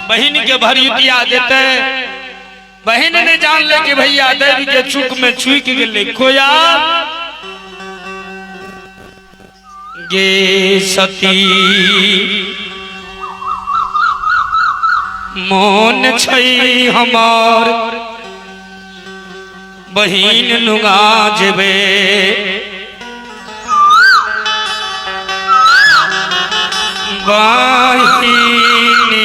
बहन के भरी दिया देते। बहन ने जान ले कि भैया देवी के चुक में छुई के लिखो यार गे सती मोन छई हमार बहिन नुगा जेबे बहिनी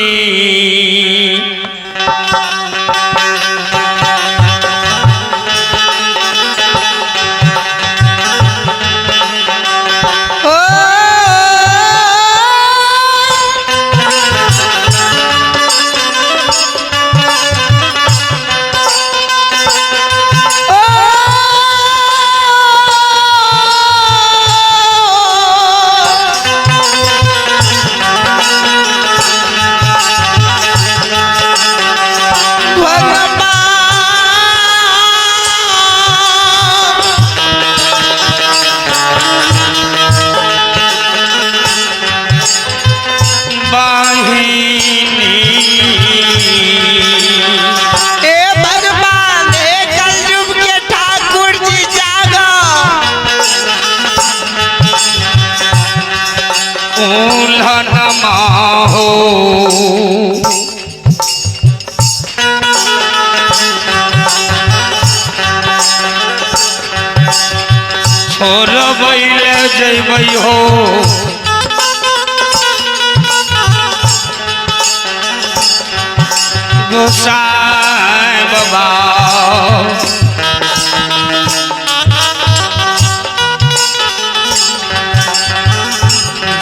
हो छोड़ बैले जैबै हो गोसाई बाबा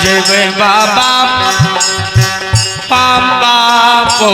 जैबै बाबा पापा को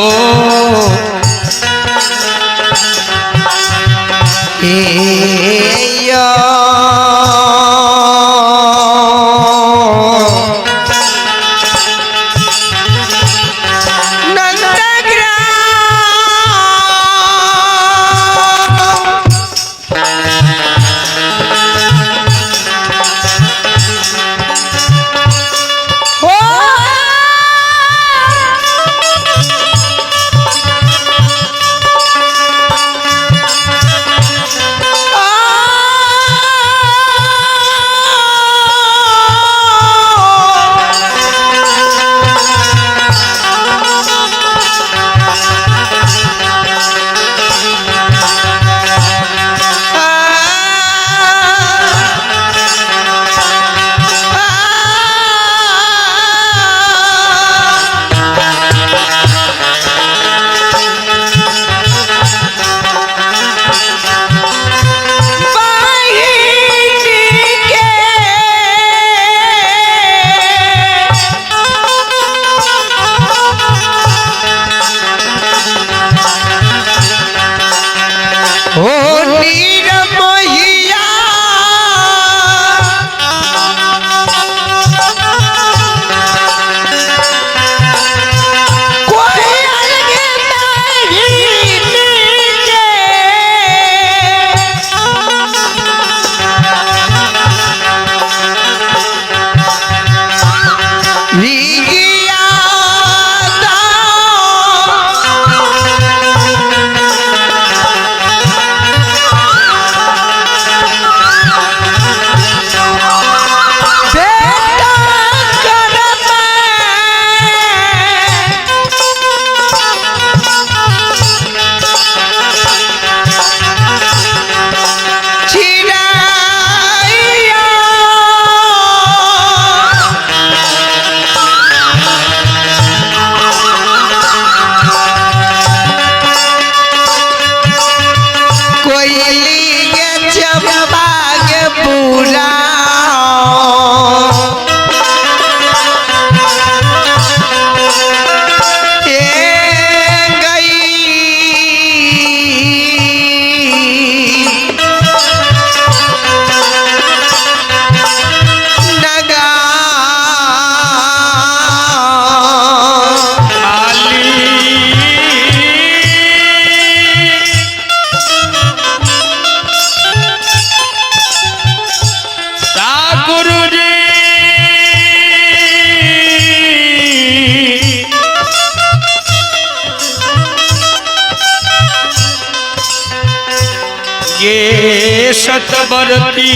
ये सतबरती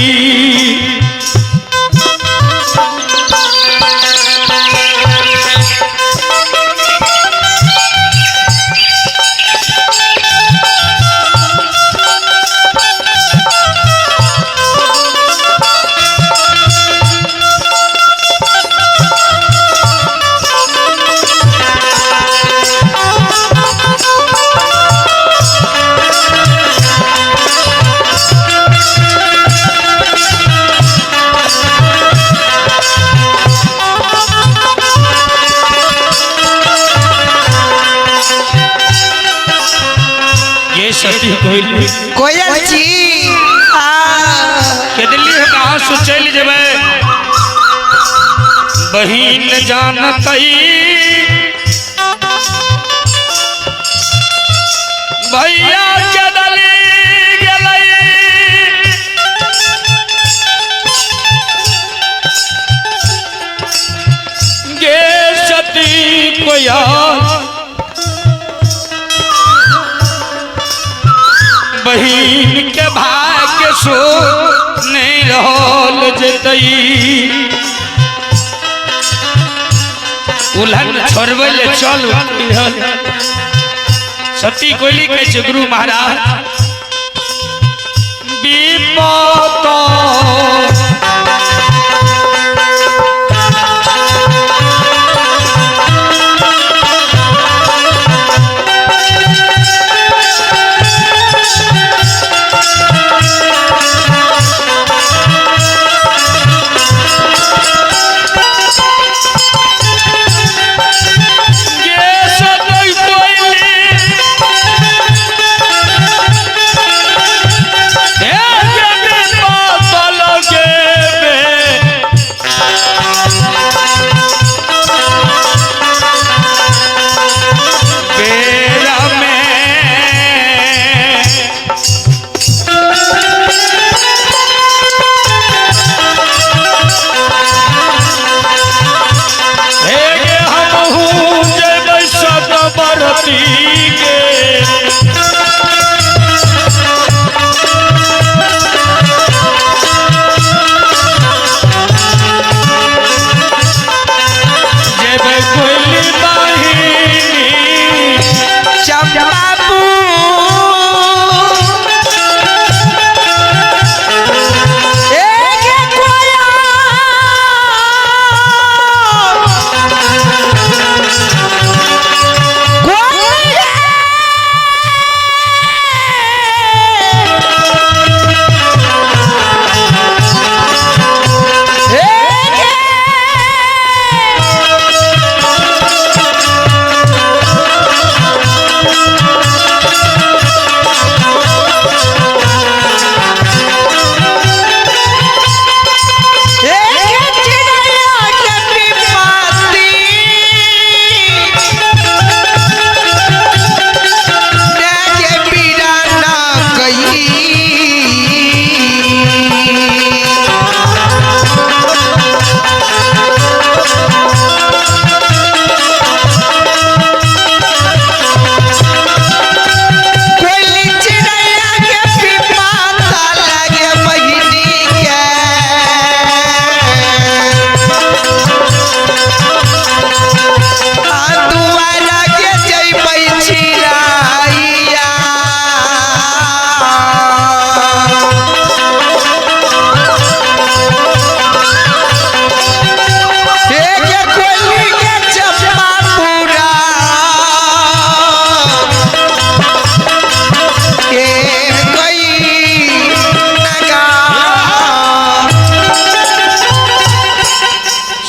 सती कोयल जी के दिल्ली है कहाँ से चल जब बहिन जानत भैया के दली गे सती कोया बहिन के भाग्य सो नहीं रहल जतई उल्हन छोड़बे ले चल सती कोयली के गुरु महाराज विपत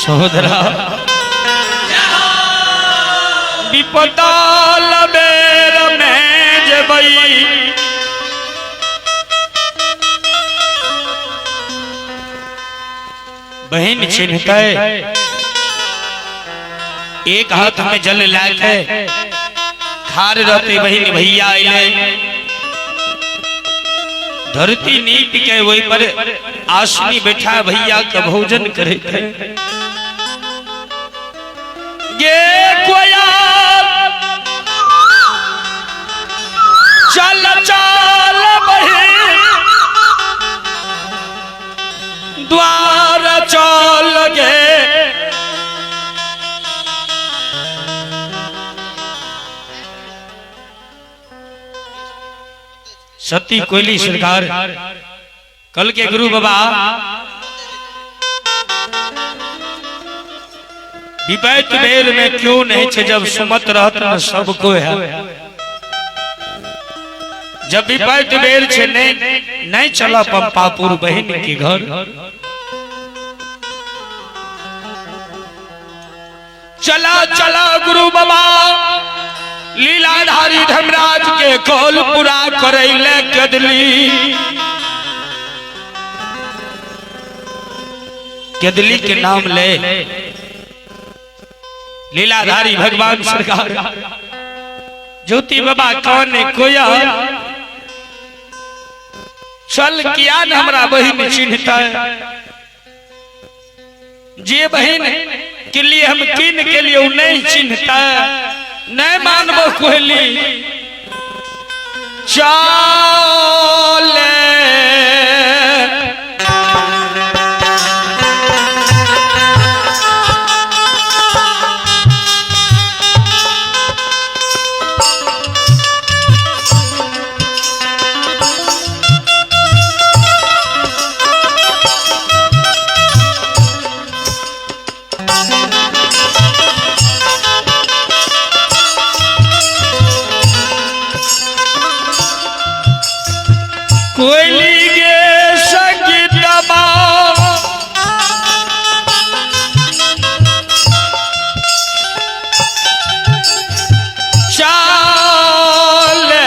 सहोदरा विपदाल बेर में जबई बहन चिन्हता एक हाथ में जल लाके खार रहते बहन भैया आइले धरती नीप के वही पर आसनी बैठा भैया का भोजन करे थे ये कोया चल चल बहन सती कोयली सरकार कल के गुरु बाबा विपैत बेर में क्यों नहीं छे जब सुमत रहत न सबको है। जब विपैत बेर छे नहीं चला पंपापुर बहन के घर। चला चला गुरु बाबा लीलाधारी धर्मराज के कौल पूरा करैले केदली के नाम ले लीलाधारी भगवान सरकार ज्योति बाबा कौन ने कोया चल किया न हमरा बहन चिन्हता जे बहन के लिए हम किन के लिए नहीं चिन्हता नहीं मानबो कोयली चले कोयली के संगीतमा चले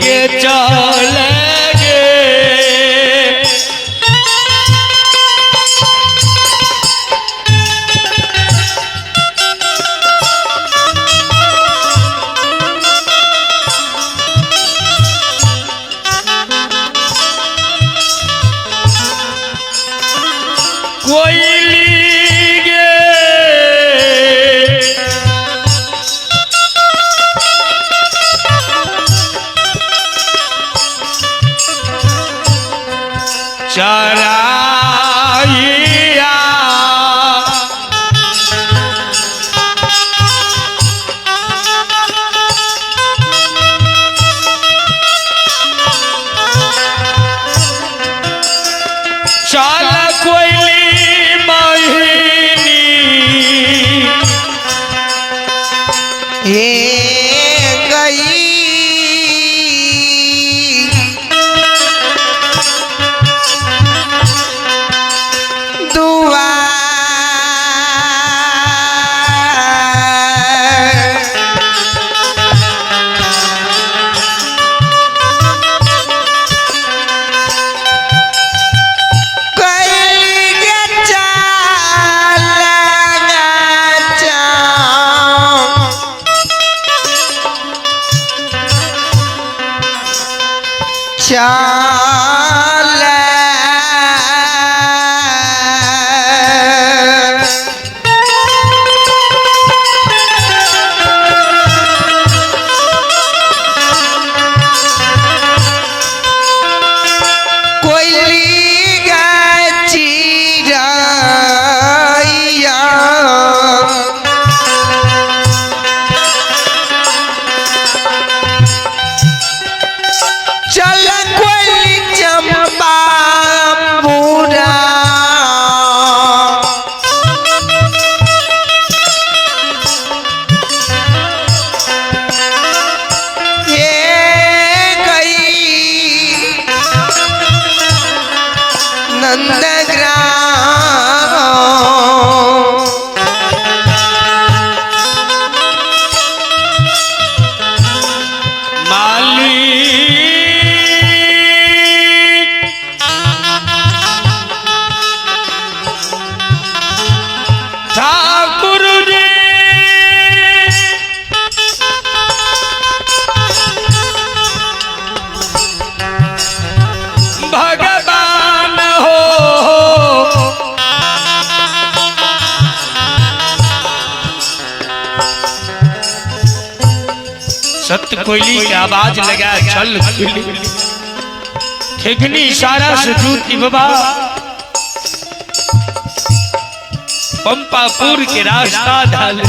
गे चले चराइया चल कोयली बहिनी गई सत्य कोयली की आवाज लगा चल ठेकनी इशारा से ज्योति बाबा पंपापुर के रास्ता ढाल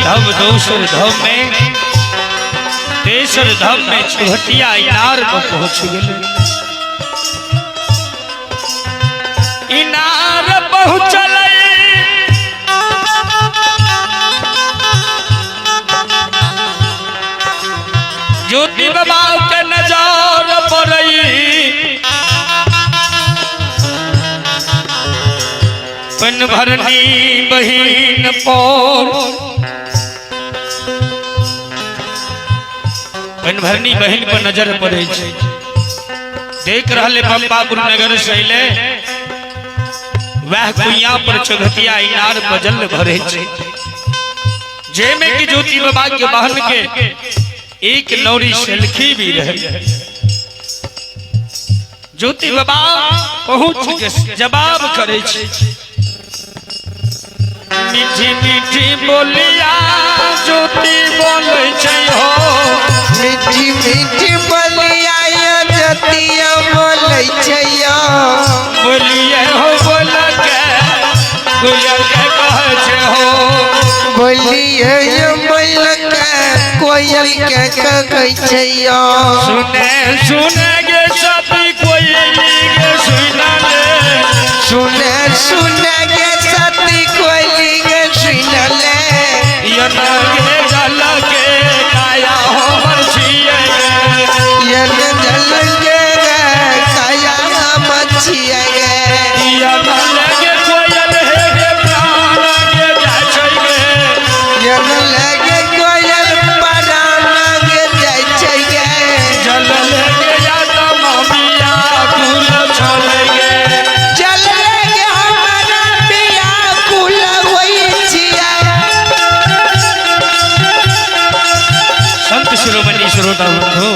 धम दोसर धम में तेसर धम में चौहटिया इनार को पहुंच गए। इनार पहुंचल ज्योति बाबा के नजर पड़ई पन भरनी बहिन पर भरनी बहन पर नजर पड़े देख रहे पंपापुर नगर से वह कुइया पर चौहटिया इनार बजल भरे जे में की ज्योति बाबा के बहन के एक नौरी सेल्फी भी रहे। ज्योति बाबा पहुंच के जवाब करे मीठी मीठी बोलिया ज्योति बोले हो मीठी मीठी बोलिया ज्योतिया बोले बोलिए हो बोल के कोयल के कहे हो बोलिए बोल के कोयल के कहे सुने सुने गे सती कोयल गे सुना ले सुने सुने गे सती कोयल गे सुना ले गे जल के काया हो मछिए जल के काया मछिए गे कोयल हे गे प्राण गे जाय लगे कोयल प्राण गे जाय जल लगे या तो ममिया कुल चले गे जल लगे हमारा पिया कुल होई छिया। संत शिरोमणि श्रोता हो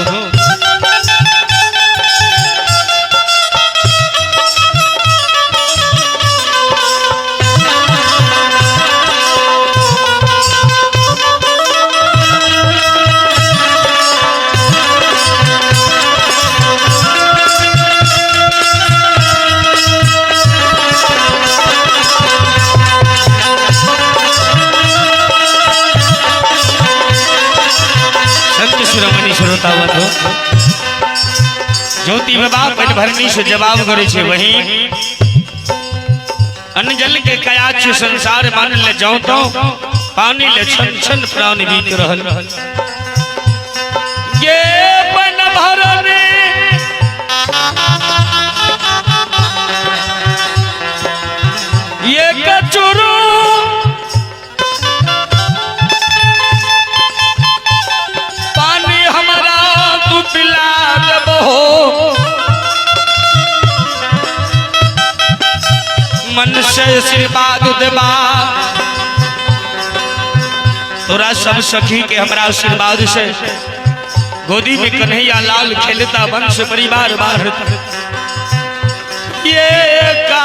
ज्योति बाबा पेट भरनी से जवाब करे छे वही अन्न जल के कयाच संसार मान ले जाऊं तो पानी ले छन छन प्राण बीत रहल ये पन भरने ये कचुरू पानी हमारा तू पिला दबो मन से आशीर्वाद देबा तोरा सब सखी के हमरा आशीर्वाद से गोदी में कन्हैया लाल खेलता वंश परिवार बाहर ये का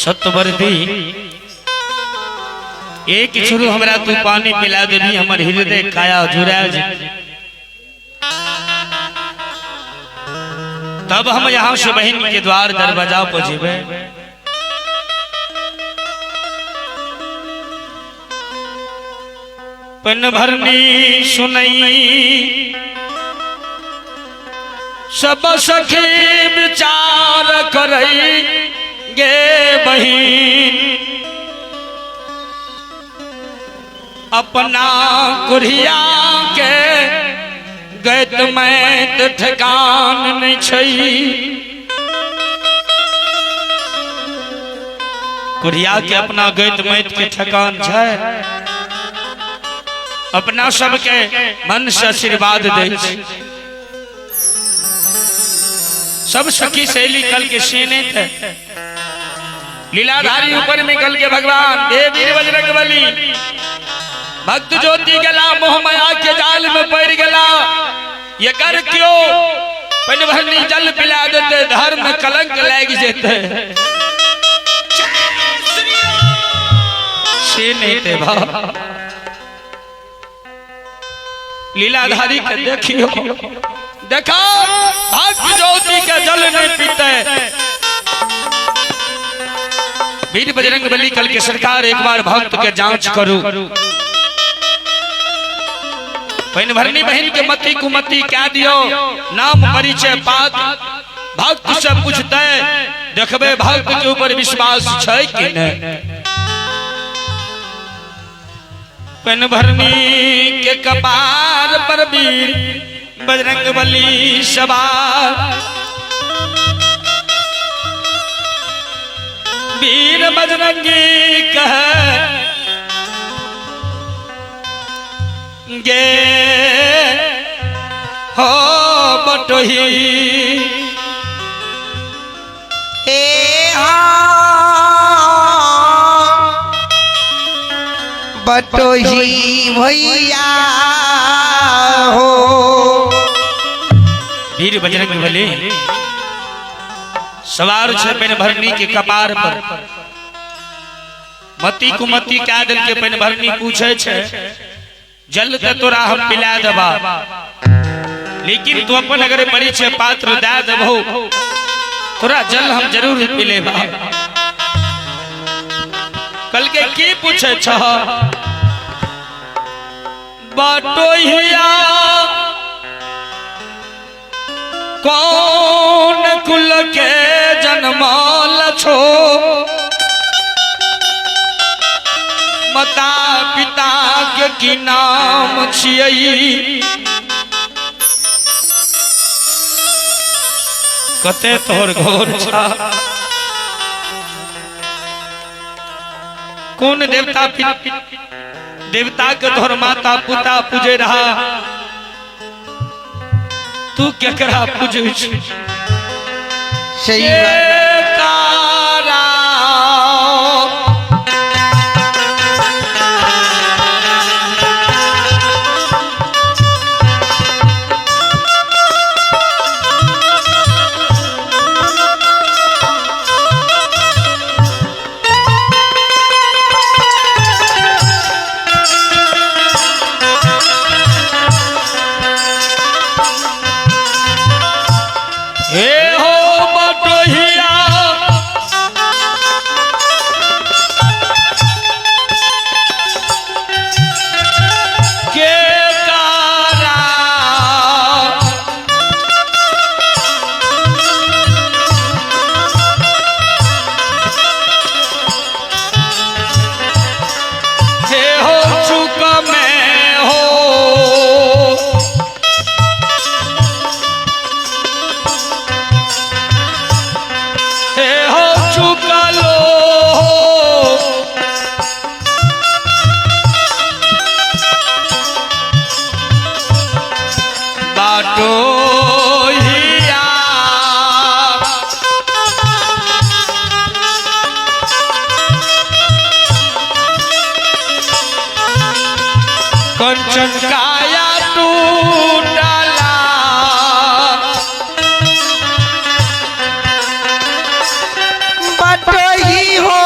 सतवर्दी एक छुरु हमरा तू पानी पिला देवी हमर हृदय काया जुड़ा जी तब हम यहाँ से बहन के द्वार दरवाजा पर जीवे पन भरनी सुनई सब सखी विचार करई गे बहिन अपना कुरिया के गैत मैत ठेकान नहीं छई कुरिया के अपना गैत मैत के ठेकान छै अपना सबके मन से आशीर्वाद दे सब सखी सहेली कल के सेने थे लीलाधारी ऊपर में कल के भगवान देव वीर बजरंगबली भक्त ज्योति गला मोह माया के जाल में पड़ गला ये कर क्यों पन भरनी जल पिला देते धर्म में कलंक लग जेते सेने थे भा लीलाधारी के देखियो देखा भक्त ज्योति के जल में पीते वीर बजरंगबली कल के सरकार एक बार भक्त के जांच करू पहन भरनी बहन के मती कुमती क्या दियो नाम परिचय पात भक्त से पूछते देखबे भक्त के ऊपर विश्वास छै कि नहीं पहन भरनी के कपार पर वीर बजरंगबली सवार वीर बजरंगी कहे गे हो बटोही बटोही भैया हो वीर बजरंगबली सवार छे पेन भरनी के कपार पर मती कुमती क्या दिल के पेन भरनी पूछे छे जल ते तोरा हम पिला देबा लेकिन तू अपन अगर परिचय पात्र दे देबो तोरा जल हम जरूर पिलेबा कल के की पूछे छ बटोहिया कौन कुल के जन्माल छो माता पिता के की नाम छियै कते तोहर घोर छा कौन देवता देवता के तोहर माता पिता पूजे रहा तू केकरा पूजे सही कंचन काया टूटला बटोही हो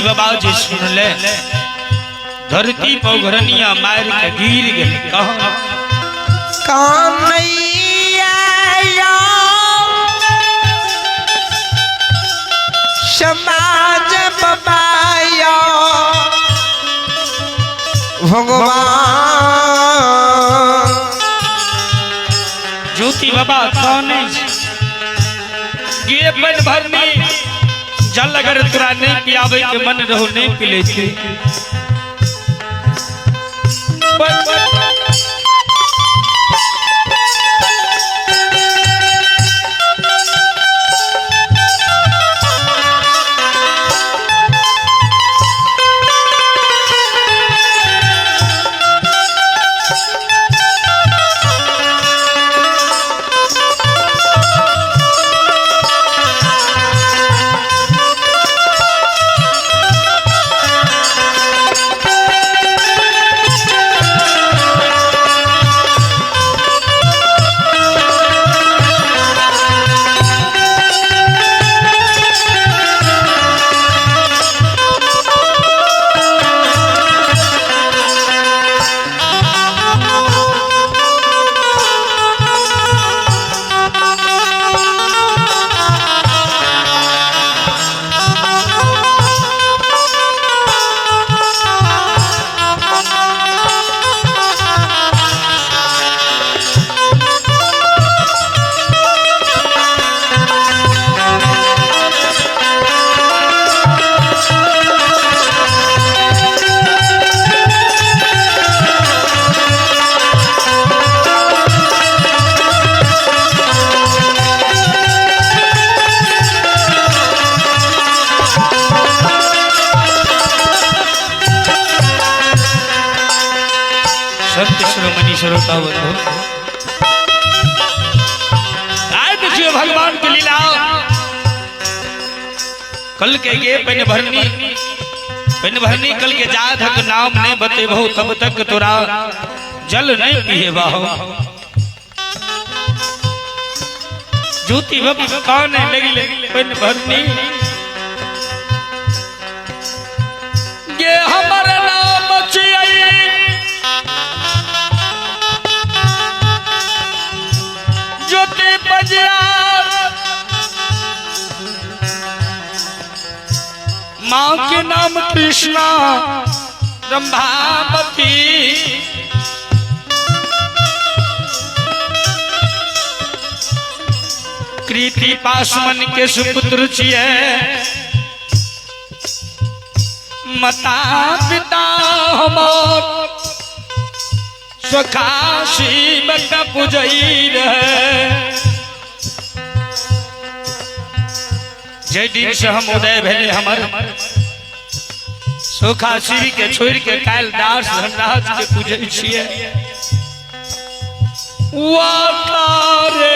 बाबा जी सुन ले धरती पर घरनिया मार के गिर गए कहो कानैया समाज बबाया भगवान ज्योति बाबा कौन है ये पेट भरनी जल अगर तोरा नहीं पियावे के मन रहो नहीं पी लेते श्रोता बंधु आए देखिए भगवान की लीला कल के गे पेन भरनी कल के जा धक नाम नहीं बते बहु तब तक तोरा जल नहीं पिए बाहो ज्योति बाबा कौन है लगी पेन भरनी ये हमारा नाम बचिया ज्योति बजिया माँ के नाम कृष्णा रंभावती कृति पासमन के सुपुत्र छिए माता पिता हमार सखा शिव का पूजई रहे जय दिन से हम उदय भेले हमर सुखा शिव के छोड़ के काल दास धनराज के पूजई छिए वातारे